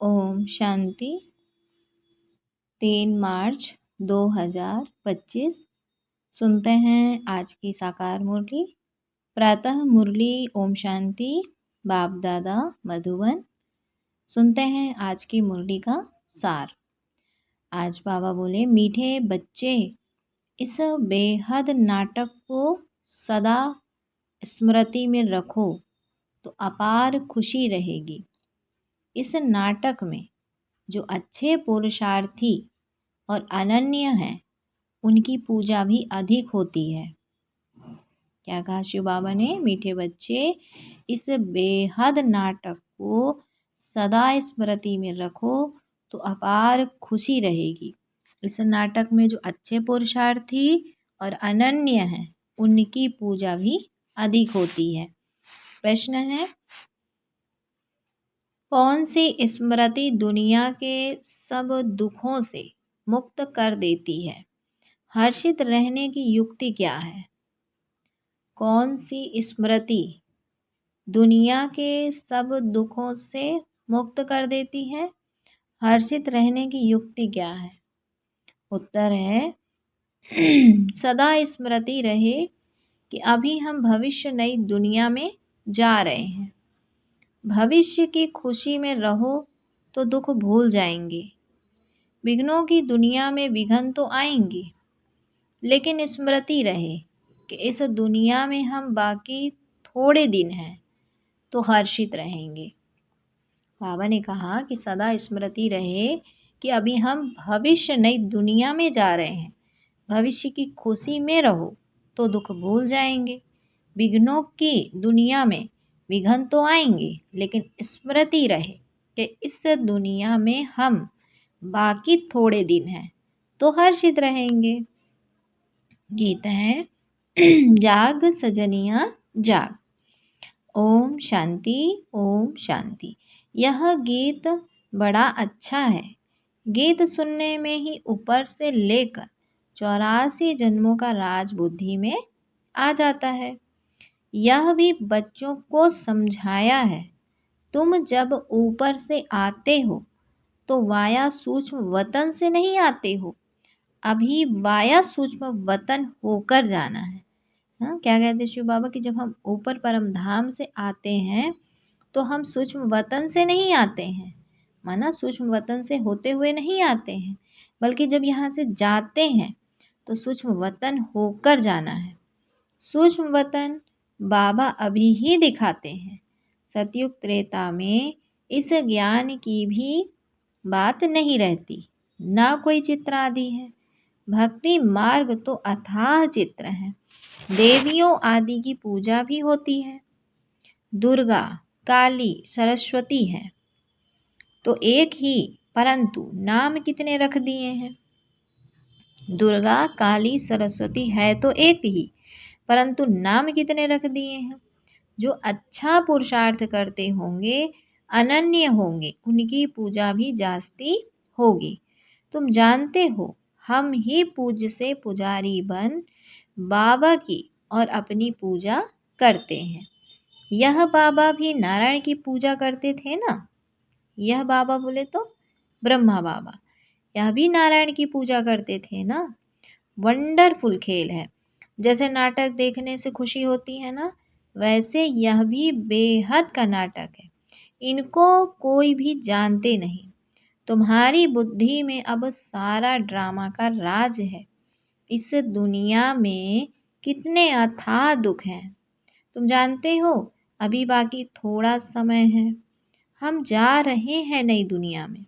ओम शांति। 3 मार्च 2025। सुनते हैं आज की साकार मुरली। प्रातः मुरली ओम शांति बाप दादा मधुबन। सुनते हैं आज की मुरली का सार। आज बाबा बोले, मीठे बच्चे, इस बेहद नाटक को सदा स्मृति में रखो तो अपार खुशी रहेगी। इस नाटक में जो अच्छे पुरुषार्थी और अनन्य हैं, उनकी पूजा भी अधिक होती है। क्या कहा शिव बाबा ने? मीठे बच्चे, इस बेहद नाटक को सदा स्मृति में रखो तो अपार खुशी रहेगी। इस नाटक में जो अच्छे पुरुषार्थी और अनन्य हैं, उनकी पूजा भी अधिक होती है। प्रश्न है, कौन सी स्मृति दुनिया के सब दुखों से मुक्त कर देती है? हर्षित रहने की युक्ति क्या है? कौन सी स्मृति दुनिया के सब दुखों से मुक्त कर देती है? हर्षित रहने की युक्ति क्या है? उत्तर है सदा स्मृति रहे कि अभी हम भविष्य नई दुनिया में जा रहे हैं। भविष्य की खुशी में रहो तो दुख भूल जाएंगे। विघ्नों की दुनिया में विघ्न तो आएंगे, लेकिन स्मृति रहे कि इस दुनिया में हम बाकी थोड़े दिन हैं तो हर्षित रहेंगे। बाबा ने कहा कि सदा स्मृति रहे कि अभी हम भविष्य नई दुनिया में जा रहे हैं। भविष्य की खुशी में रहो तो दुख भूल जाएंगे। विघ्नों की दुनिया में विघ्न तो आएंगे, लेकिन स्मृति रहे कि इस दुनिया में हम बाकी थोड़े दिन हैं तो हर्षित रहेंगे। गीत है जाग सजनिया जाग। ओम शांति ओम शांति। यह गीत बड़ा अच्छा है। गीत सुनने में ही ऊपर से लेकर 84 जन्मों का राज बुद्धि में आ जाता है। यह भी बच्चों को समझाया है। तुम जब ऊपर से आते हो तो वाया सूक्ष्म वतन से नहीं आते हो, अभी वाया सूक्ष्म वतन होकर जाना है। हाँ, क्या कहते शिव बाबा कि जब हम ऊपर परम धाम से आते हैं तो हम सूक्ष्म वतन से नहीं आते हैं। माना सूक्ष्म वतन से होते हुए नहीं आते हैं, बल्कि जब यहाँ से जाते हैं तो सूक्ष्म वतन होकर जाना है। सूक्ष्म वतन बाबा अभी ही दिखाते हैं। सतयुग त्रेता में इस ज्ञान की भी बात नहीं रहती, ना कोई चित्र आदि है। भक्ति मार्ग तो अथाह चित्र है। देवियों आदि की पूजा भी होती है। दुर्गा, काली, सरस्वती है तो एक ही, परंतु नाम कितने रख दिए हैं? दुर्गा, काली, सरस्वती है तो एक ही, परंतु नाम कितने रख दिए हैं? जो अच्छा पुरुषार्थ करते होंगे, अनन्य होंगे, उनकी पूजा भी जास्ती होगी। तुम जानते हो, हम ही पूज्य से पुजारी बन बाबा की और अपनी पूजा करते हैं। यह बाबा भी नारायण की पूजा करते थे ना। यह बाबा बोले तो ब्रह्मा बाबा, यह भी नारायण की पूजा करते थे ना। वंडरफुल खेल है। जैसे नाटक देखने से खुशी होती है ना, वैसे यह भी बेहद का नाटक है। इनको कोई भी जानते नहीं। तुम्हारी बुद्धि में अब सारा ड्रामा का राज है। इस दुनिया में कितने अथाह दुख हैं, तुम जानते हो। अभी बाकी थोड़ा समय है, हम जा रहे हैं नई दुनिया में।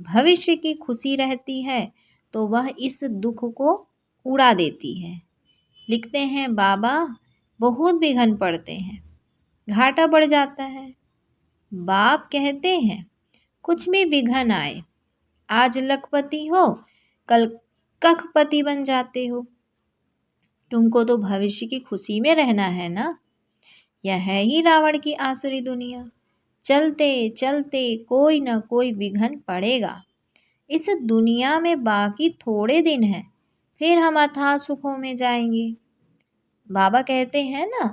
भविष्य की खुशी रहती है तो वह इस दुख को उड़ा देती है। लिखते हैं बाबा, बहुत विघ्न पड़ते हैं, घाटा बढ़ जाता है। बाप कहते हैं कुछ भी विघ्न आए, आज लखपति हो कल कखपति बन जाते हो। तुमको तो भविष्य की खुशी में रहना है ना। यह है ही रावण की आसुरी दुनिया। चलते चलते कोई न कोई विघ्न पड़ेगा। इस दुनिया में बाकी थोड़े दिन हैं, फिर हम अथाह सुखों में जाएंगे। बाबा कहते हैं ना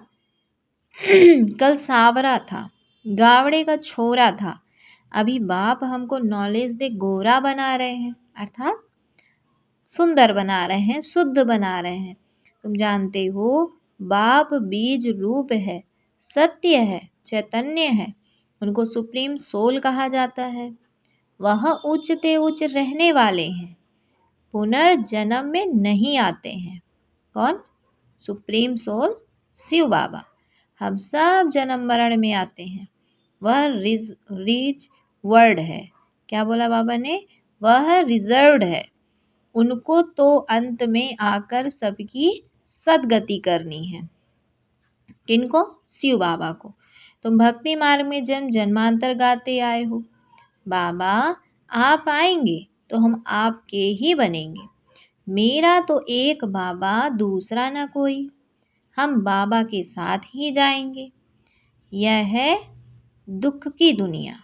कल सावरा था, गावड़े का छोरा था, अभी बाप हमको नॉलेज दे गोरा बना रहे हैं, अर्थात सुंदर बना रहे हैं, शुद्ध बना रहे हैं। तुम जानते हो बाप बीज रूप है, सत्य है, चैतन्य है। उनको सुप्रीम सोल कहा जाता है। वह उच्च ते उच्च रहने वाले हैं, पुनर्जन्म में नहीं आते हैं। कौन? सुप्रीम सोल शिव बाबा। हम सब जन्म मरण में आते हैं। वह रिच वर्ड है। क्या बोला बाबा ने? वह रिजर्व्ड है। उनको तो अंत में आकर सबकी सदगति करनी है। किनको? शिव बाबा को। तुम भक्ति मार्ग में जन्म जन्मांतर गाते आए हो। बाबा आप आएंगे तो हम आपके ही बनेंगे। मेरा तो एक बाबा, दूसरा न कोई। हम बाबा के साथ ही जाएंगे। यह है दुख की दुनिया।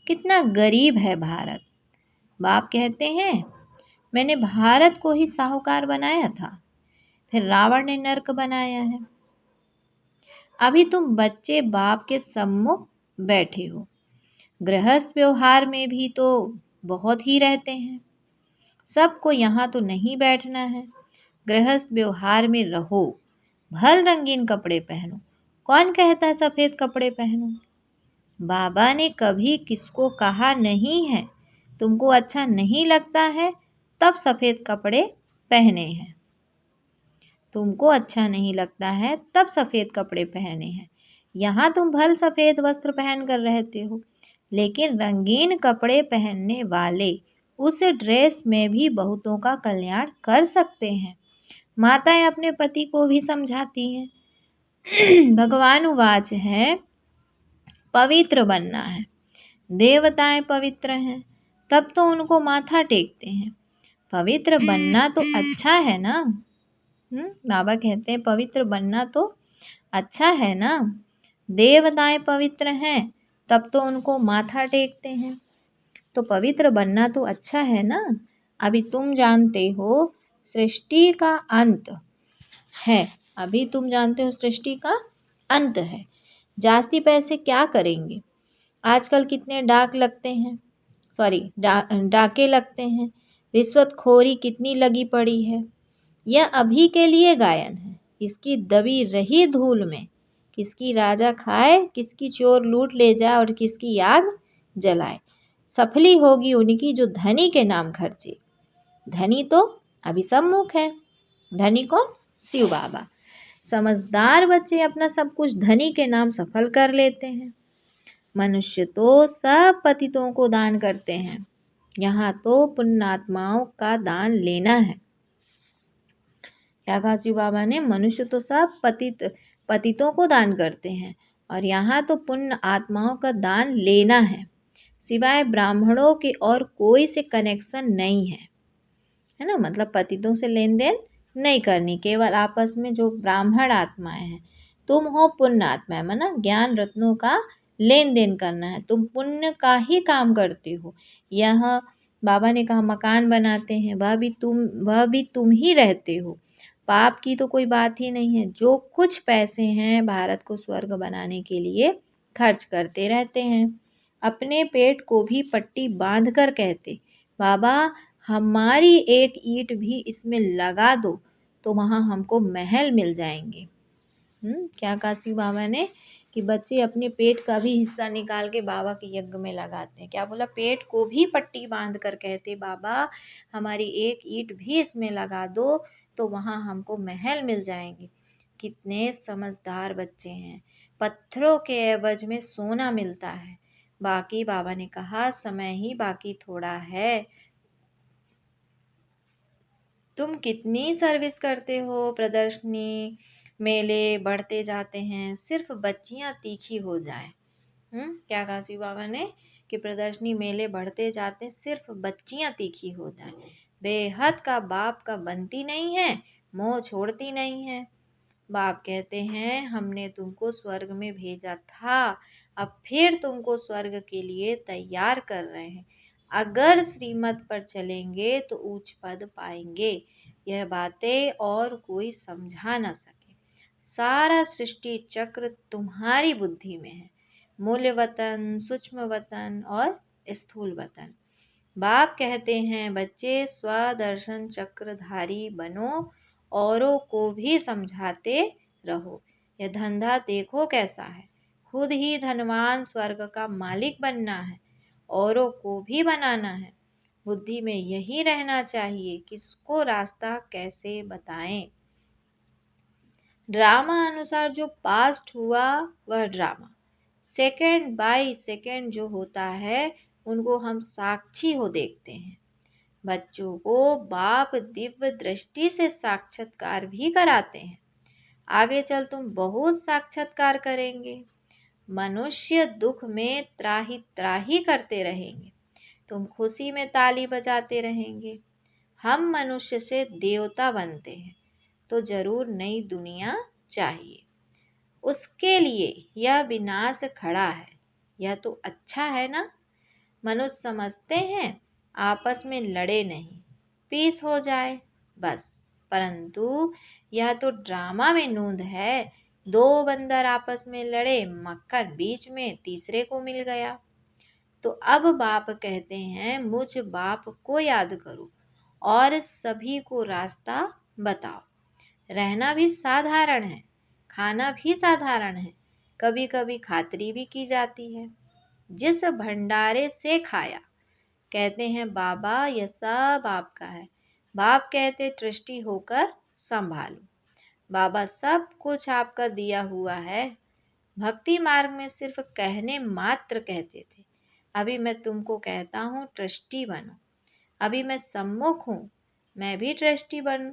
कितना गरीब है भारत। बाप कहते हैं मैंने भारत को ही साहूकार बनाया था, फिर रावण ने नर्क बनाया है। अभी तुम बच्चे बाप के सम्मुख बैठे हो। गृहस्थ व्यवहार में भी तो बहुत ही रहते हैं। सबको यहाँ तो नहीं बैठना है। गृहस्थ व्यवहार में रहो, भल रंगीन कपड़े पहनो। कौन कहता है सफेद कपड़े पहनो? बाबा ने कभी किसको कहा नहीं है तुमको अच्छा नहीं लगता है तब सफेद कपड़े पहने हैं। तुमको अच्छा नहीं लगता है तब सफेद कपड़े पहने हैं। यहाँ तुम भल सफेद वस्त्र पहन कर रहते हो, लेकिन रंगीन कपड़े पहनने वाले उस ड्रेस में भी बहुतों का कल्याण कर सकते हैं। माताएं अपने पति को भी समझाती हैं। भगवान उवाच है पवित्र बनना है। देवताएं पवित्र हैं तब तो उनको माथा टेकते हैं। पवित्र बनना तो अच्छा है ना। बाबा कहते हैं पवित्र बनना तो अच्छा है ना। देवताएं पवित्र हैं तब तो उनको माथा टेकते हैं। तो पवित्र बनना तो अच्छा है ना। अभी तुम जानते हो सृष्टि का अंत है। अभी तुम जानते हो सृष्टि का अंत है। जास्ती पैसे क्या करेंगे? आजकल कितने डाके लगते हैं। रिश्वतखोरी कितनी लगी पड़ी है। यह अभी के लिए गायन है। इसकी दबी रही धूल में किसकी राजा खाए, किसकी चोर लूट ले जाए और किसकी आग जलाए। सफली होगी उनकी जो धनी के नाम खर्चे। धनी तो अभी सम्मुख है। धनी कौन? शिव बाबा। समझदार बच्चे अपना सब कुछ धनी के नाम सफल कर लेते हैं। मनुष्य तो सब पतितों को दान करते हैं। यहाँ तो पुण्यात्माओं का दान लेना है। क्या कहा शिव बाबा ने? मनुष्य तो सब पतितों को दान करते हैं और यहाँ तो पुण्य आत्माओं का दान लेना है। सिवाय ब्राह्मणों के और कोई से कनेक्शन नहीं है। है ना, मतलब पतितों से लेन देन नहीं करनी, केवल आपस में जो ब्राह्मण आत्माएं हैं। तुम हो पुण्य आत्माएं, माना ज्ञान रत्नों का लेन देन करना है। तुम पुण्य का ही काम करते हो। यह बाबा ने कहा मकान बनाते हैं, वह भी तुम ही रहते हो। पाप की तो कोई बात ही नहीं है। जो कुछ पैसे हैं भारत को स्वर्ग बनाने के लिए खर्च करते रहते हैं। अपने पेट को भी पट्टी बांध कर कहते बाबा हमारी एक ईंट भी इसमें लगा दो तो वहाँ हमको महल मिल जाएंगे। क्या कहा शिव बाबा ने कि बच्चे अपने पेट का भी हिस्सा निकाल के बाबा के यज्ञ में लगाते हैं। क्या बोला? पेट को भी पट्टी बांध कर कहते बाबा हमारी एक ईंट भी इसमें लगा दो तो वहाँ हमको महल मिल जाएंगे। कितने समझदार बच्चे हैं। पत्थरों के एवज में सोना मिलता है। बाकी बाबा ने कहा समय ही बाकी थोड़ा है। तुम कितनी सर्विस करते हो। प्रदर्शनी मेले बढ़ते जाते हैं, सिर्फ बच्चियां तीखी हो जाएं। क्या कहा शिव बाबा ने कि प्रदर्शनी मेले बढ़ते जाते हैं, सिर्फ बच्चियां तीखी हो जाएं। बेहद का बाप का बनती नहीं है, मोह छोड़ती नहीं है। बाप कहते हैं हमने तुमको स्वर्ग में भेजा था, अब फिर तुमको स्वर्ग के लिए तैयार कर रहे हैं। अगर श्रीमत पर चलेंगे तो उच्च पद पाएंगे। यह बातें और कोई समझा न सके। सारा सृष्टि चक्र तुम्हारी बुद्धि में है। मूल्य वतन, सूक्ष्म वतन और स्थूल वतन। बाप कहते हैं बच्चे स्वदर्शन चक्रधारी बनो, औरों को भी समझाते रहो। यह धंधा देखो कैसा है, खुद ही धनवान स्वर्ग का मालिक बनना है, औरों को भी बनाना है। बुद्धि में यही रहना चाहिए, किसको रास्ता कैसे बताएं। ड्रामा अनुसार जो पास्ट हुआ वह ड्रामा, सेकंड बाय सेकंड जो होता है उनको हम साक्षी हो देखते हैं। बच्चों को बाप दिव्य दृष्टि से साक्षात्कार भी कराते हैं। आगे चल तुम बहुत साक्षात्कार करेंगे। मनुष्य दुख में त्राही त्राही करते रहेंगे, तुम खुशी में ताली बजाते रहेंगे। हम मनुष्य से देवता बनते हैं तो जरूर नई दुनिया चाहिए। उसके लिए यह विनाश खड़ा है, यह तो अच्छा है ना। मनुष्य समझते हैं आपस में लड़े नहीं, पीस हो जाए बस, परंतु यह तो ड्रामा में नूंद है। दो बंदर आपस में लड़े, मक्खन बीच में तीसरे को मिल गया। तो अब बाप कहते हैं मुझ बाप को याद करो और सभी को रास्ता बताओ। रहना भी साधारण है, खाना भी साधारण है, कभी कभी खातरी भी की जाती है। जिस भंडारे से खाया, कहते हैं बाबा यह सब आपका है। बाप कहते ट्रस्टी होकर संभालो। बाबा सब कुछ आपका दिया हुआ है। भक्ति मार्ग में सिर्फ कहने मात्र कहते थे, अभी मैं तुमको कहता हूँ ट्रस्टी बनो। अभी मैं सम्मुख हूँ, मैं भी ट्रस्टी बन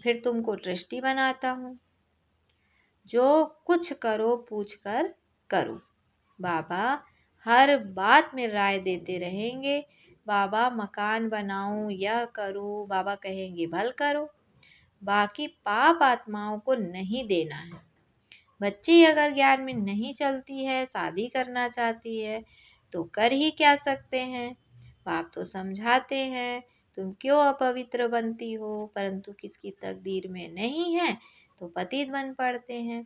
फिर तुमको ट्रस्टी बनाता हूँ। जो कुछ करो पूछ कर करो। बाबा हर बात में राय देते रहेंगे। बाबा मकान बनाऊं, यह करूं, बाबा कहेंगे भल करो। बाकी पाप आत्माओं को नहीं देना है। बच्ची अगर ज्ञान में नहीं चलती है, शादी करना चाहती है तो कर ही क्या सकते हैं। बाप तो समझाते हैं तुम क्यों अपवित्र बनती हो, परंतु किसकी तकदीर में नहीं है तो पतित बन पड़ते हैं।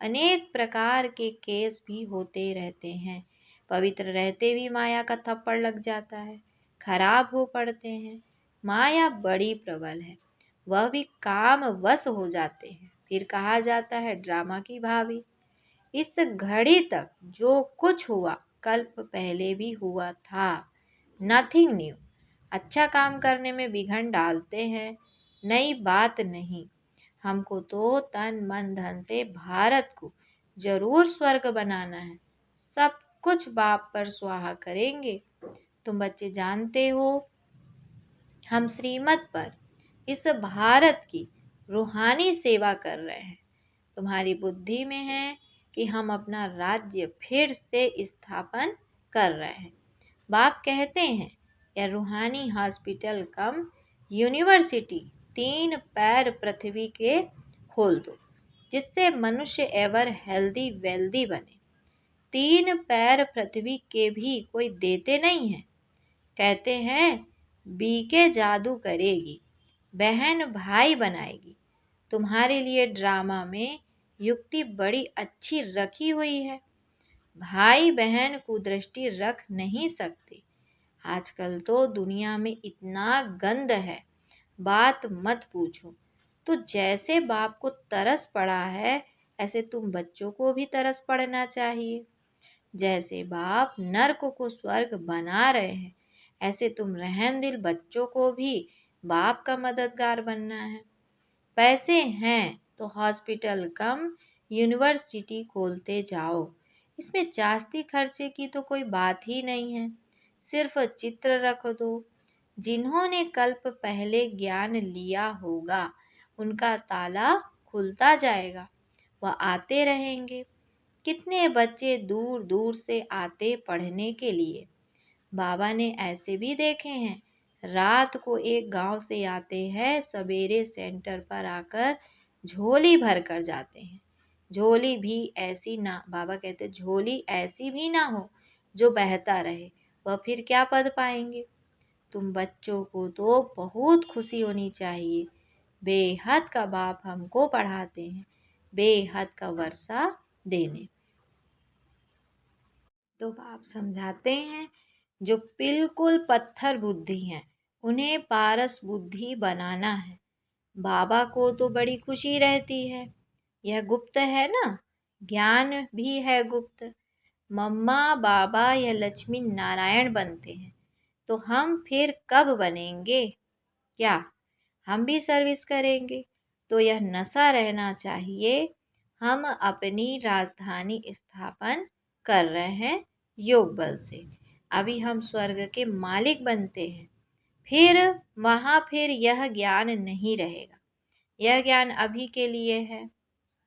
अनेक प्रकार के केस भी होते रहते हैं। पवित्र रहते भी माया का थप्पड़ लग जाता है, खराब हो पड़ते हैं। माया बड़ी प्रबल है, वह भी काम वश हो जाते हैं। फिर कहा जाता है ड्रामा की भाभी। इस घड़ी तक जो कुछ हुआ कल्प पहले भी हुआ था, नथिंग न्यू। अच्छा काम करने में विघन डालते हैं, नई बात नहीं। हमको तो तन मन धन से भारत को जरूर स्वर्ग बनाना है। सब कुछ बाप पर स्वाहा करेंगे। तुम बच्चे जानते हो हम श्रीमत पर इस भारत की रूहानी सेवा कर रहे हैं। तुम्हारी बुद्धि में है कि हम अपना राज्य फिर से स्थापन कर रहे हैं। बाप कहते हैं यह रूहानी हॉस्पिटल कम यूनिवर्सिटी 3 पैर पृथ्वी के खोल दो, जिससे मनुष्य एवर हेल्दी वेल्दी बने। 3 पैर पृथ्वी के भी कोई देते नहीं है। कहते हैं बीके जादू करेगी, बहन भाई बनाएगी। तुम्हारे लिए ड्रामा में युक्ति बड़ी अच्छी रखी हुई है। भाई बहन कुदृष्टि रख नहीं सकते। आजकल तो दुनिया में इतना गंद है, बात मत पूछो। तो जैसे बाप को तरस पड़ा है, ऐसे तुम बच्चों को भी तरस पड़ना चाहिए। जैसे बाप नर्क को स्वर्ग बना रहे हैं, ऐसे तुम रहमदिल बच्चों को भी बाप का मददगार बनना है। पैसे हैं तो हॉस्पिटल कम यूनिवर्सिटी खोलते जाओ, इसमें जास्ती खर्चे की तो कोई बात ही नहीं है। सिर्फ चित्र रख दो। जिन्होंने कल्प पहले ज्ञान लिया होगा उनका ताला खुलता जाएगा, वह आते रहेंगे। कितने बच्चे दूर दूर से आते पढ़ने के लिए। बाबा ने ऐसे भी देखे हैं, रात को एक गांव से आते हैं, सवेरे सेंटर पर आकर झोली भर कर जाते हैं। झोली भी ऐसी ना, बाबा कहते झोली ऐसी भी ना हो जो बहता रहे, वह फिर क्या पद पाएंगे। तुम बच्चों को तो बहुत खुशी होनी चाहिए। बेहद का बाप हमको पढ़ाते हैं, बेहद का वर्षा देने। तो बाप समझाते हैं, जो बिल्कुल पत्थर बुद्धि हैं उन्हें पारस बुद्धि बनाना है। बाबा को तो बड़ी खुशी रहती है, यह गुप्त है ना, ज्ञान भी है गुप्त। मम्मा बाबा या लक्ष्मी नारायण बनते हैं तो हम फिर कब बनेंगे? क्या हम भी सर्विस करेंगे? तो यह नशा रहना चाहिए। हम अपनी राजधानी स्थापन कर रहे हैं योग बल से। अभी हम स्वर्ग के मालिक बनते हैं, फिर यह ज्ञान नहीं रहेगा। यह ज्ञान अभी के लिए है।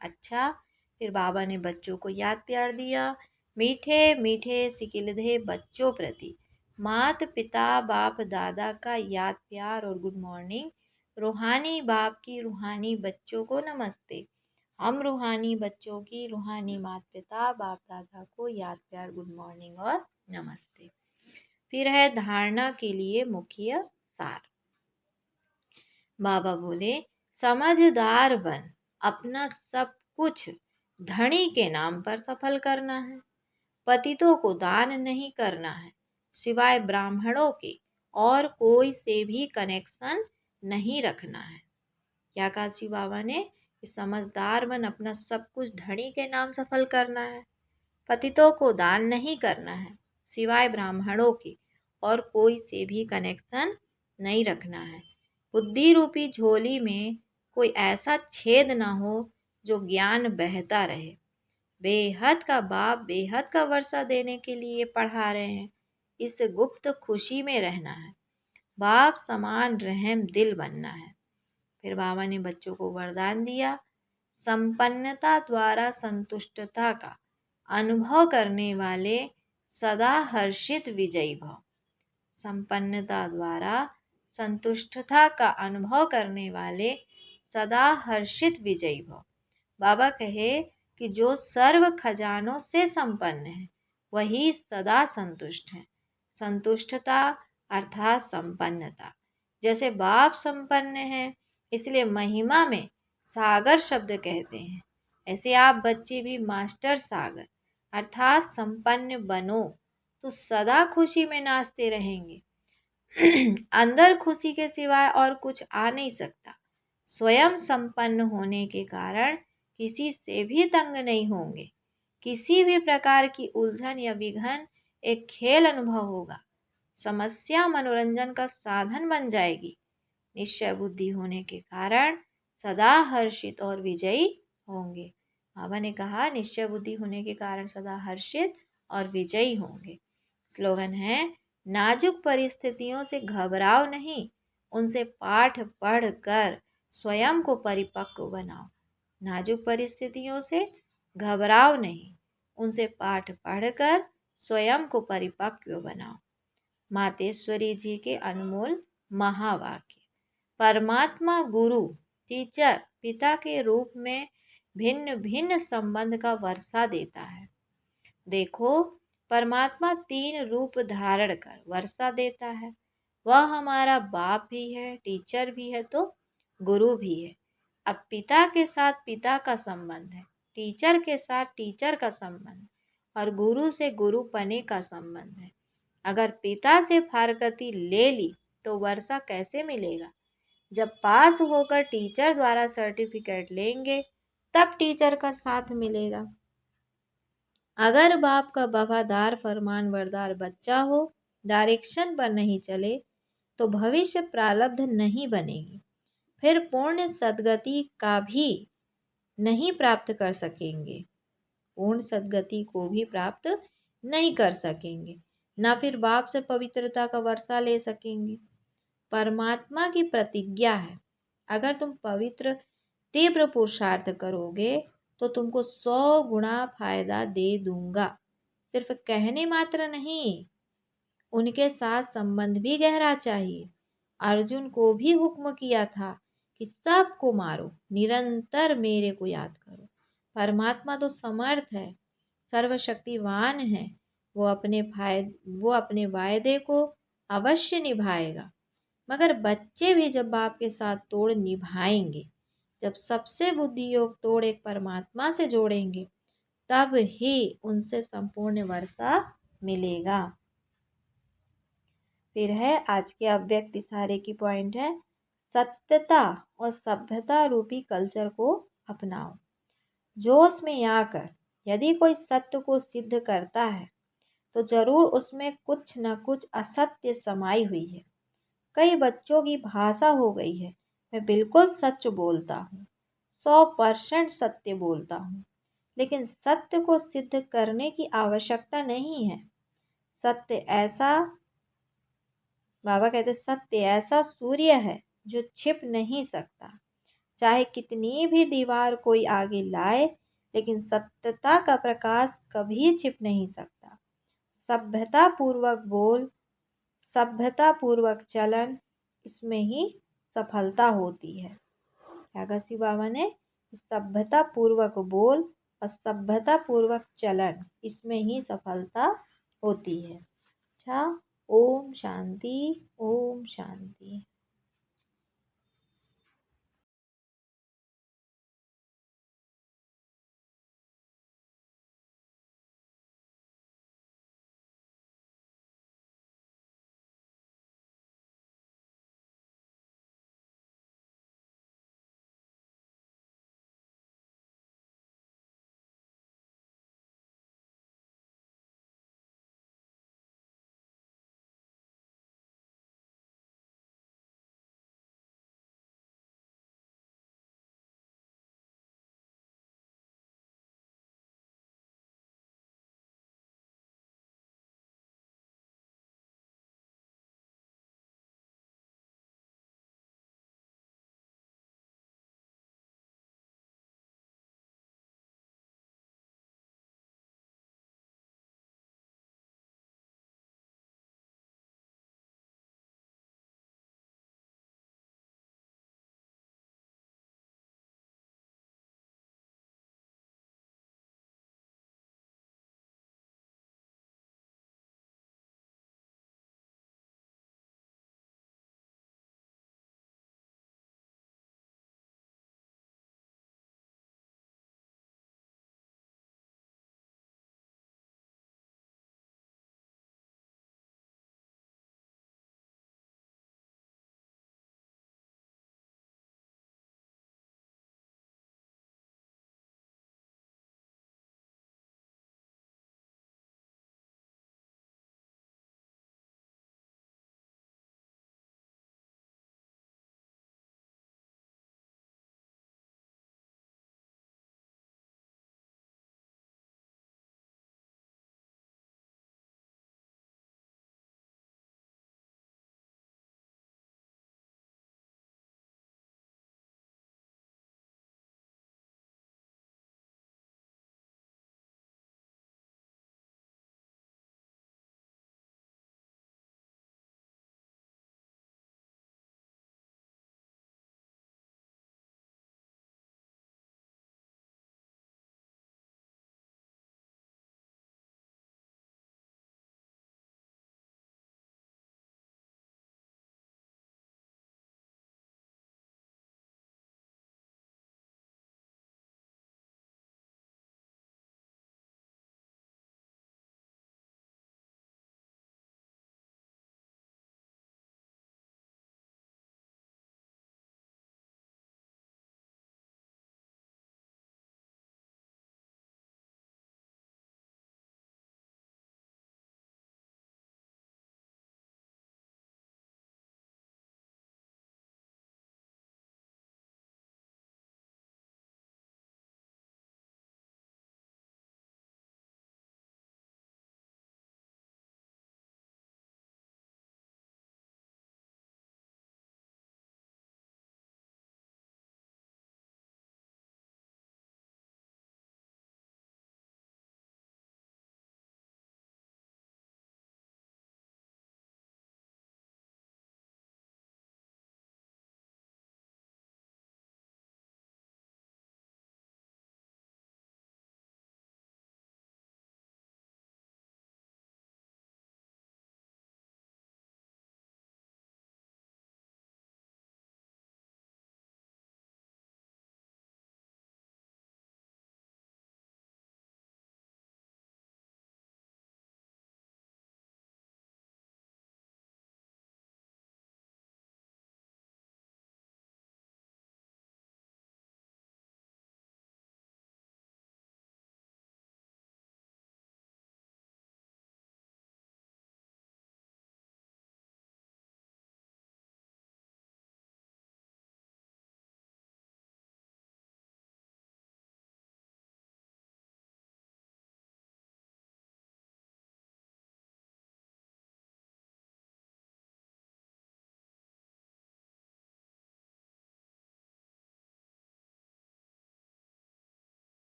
अच्छा, फिर बाबा ने बच्चों को याद प्यार दिया। मीठे मीठे सिकिलधे बच्चों प्रति मात पिता बाप दादा का याद प्यार और गुड मॉर्निंग। रूहानी बाप की रूहानी बच्चों को नमस्ते। हम रूहानी बच्चों की रूहानी मात पिता बाप दादा को याद प्यार गुड मॉर्निंग और नमस्ते। फिर है धारणा के लिए मुख्य सार। बाबा बोले, समझदार बन, अपना सब कुछ धनी के नाम पर सफल करना है। पतितों को दान नहीं करना है, सिवाय ब्राह्मणों के, और कोई से भी कनेक्शन नहीं रखना है। क्या कहा शिव बाबा ने? कि समझदार बन, अपना सब कुछ धनी के नाम सफल करना है, पतितों को दान नहीं करना है, सिवाय ब्राह्मणों के, और कोई से भी कनेक्शन नहीं रखना है। बुद्धि रूपी झोली में कोई ऐसा छेद ना हो जो ज्ञान बहता रहे। बेहद का बाप बेहद का वर्षा देने के लिए पढ़ा रहे हैं। इस गुप्त खुशी में रहना है, बाप समान रहम दिल बनना है। फिर बाबा ने बच्चों को वरदान दिया, संपन्नता द्वारा संतुष्टता का अनुभव करने वाले सदा हर्षित विजयी भव। संपन्नता द्वारा संतुष्टता का अनुभव करने वाले सदा हर्षित विजयी भव। बाबा कहे कि जो सर्व खजानों से संपन्न है वही सदा संतुष्ट है। संतुष्टता अर्थात संपन्नता। जैसे बाप संपन्न है इसलिए महिमा में सागर शब्द कहते हैं, ऐसे आप बच्चे भी मास्टर सागर अर्थात संपन्न बनो तो सदा खुशी में नाचते रहेंगे। अंदर खुशी के सिवाय और कुछ आ नहीं सकता। स्वयं संपन्न होने के कारण किसी से भी तंग नहीं होंगे। किसी भी प्रकार की उलझन या विघन एक खेल अनुभव होगा। समस्या मनोरंजन का साधन बन जाएगी। निश्चय बुद्धि होने के कारण सदा हर्षित और विजयी होंगे। बाबा ने कहा, निश्चय बुद्धि होने के कारण सदा हर्षित और विजयी होंगे। स्लोगन है, नाजुक परिस्थितियों से घबराओ नहीं, उनसे पाठ पढ़कर स्वयं को परिपक्व बनाओ। नाजुक परिस्थितियों से घबराओ नहीं, उनसे पाठ पढ़कर स्वयं को परिपक्व बनाओ। मातेश्वरी जी के अनमोल महावाक्य। परमात्मा गुरु टीचर पिता के रूप में भिन्न भिन्न संबंध का वर्षा देता है। देखो, परमात्मा 3 रूप धारण कर वर्षा देता है। वह हमारा बाप भी है, टीचर भी है, तो गुरु भी है। अब पिता के साथ पिता का संबंध है, टीचर के साथ टीचर का संबंध और गुरु से गुरु पने का संबंध है। अगर पिता से फारकती ले ली तो वर्षा कैसे मिलेगा? जब पास होकर टीचर द्वारा सर्टिफिकेट लेंगे तब टीचर का साथ मिलेगा। अगर बाप का वफादार फरमानबरदार बच्चा हो, डायरेक्शन पर नहीं चले तो भविष्य प्रारब्ध नहीं बनेगी, फिर पूर्ण सद्गति का भी नहीं प्राप्त कर सकेंगे। पूर्ण सद्गति को भी प्राप्त नहीं कर सकेंगे, ना फिर बाप से पवित्रता का वर्षा ले सकेंगे। परमात्मा की प्रतिज्ञा है, अगर तुम पवित्र तीव्र पुरुषार्थ करोगे तो तुमको 100 गुना फायदा दे दूंगा। सिर्फ कहने मात्र नहीं, उनके साथ संबंध भी गहरा चाहिए। अर्जुन को भी हुक्म किया था कि सबको मारो, निरंतर मेरे को याद करो। परमात्मा तो समर्थ है, सर्वशक्तिवान है, वो अपने वायदे को अवश्य निभाएगा। मगर बच्चे भी जब बाप के साथ तोड़ निभाएंगे, जब सबसे बुद्धि योग तोड़ एक परमात्मा से जोड़ेंगे, तब ही उनसे संपूर्ण वर्षा मिलेगा। फिर है आज के अव्यक्त इशारे की पॉइंट है, सत्यता और सभ्यता रूपी कल्चर को अपनाओ। जोश में आकर यदि कोई सत्य को सिद्ध करता है तो जरूर उसमें कुछ न कुछ असत्य समाई हुई है। कई बच्चों की भाषा हो गई है, मैं बिल्कुल सच बोलता हूँ, 100% सत्य बोलता हूँ, लेकिन सत्य को सिद्ध करने की आवश्यकता नहीं है। सत्य ऐसा, बाबा कहते सत्य ऐसा सूर्य है जो छिप नहीं सकता। चाहे कितनी भी दीवार कोई आगे लाए, लेकिन सत्यता का प्रकाश कभी छिप नहीं सकता। सभ्यता पूर्वक बोल, सभ्यता पूर्वक चलन, इसमें ही सफलता होती है। क्या कहा शिव बाबा ने? सभ्यता पूर्वक बोल और सभ्यता पूर्वक चलन, इसमें ही सफलता होती है। अच्छा, ओम शांति, ओम शांति।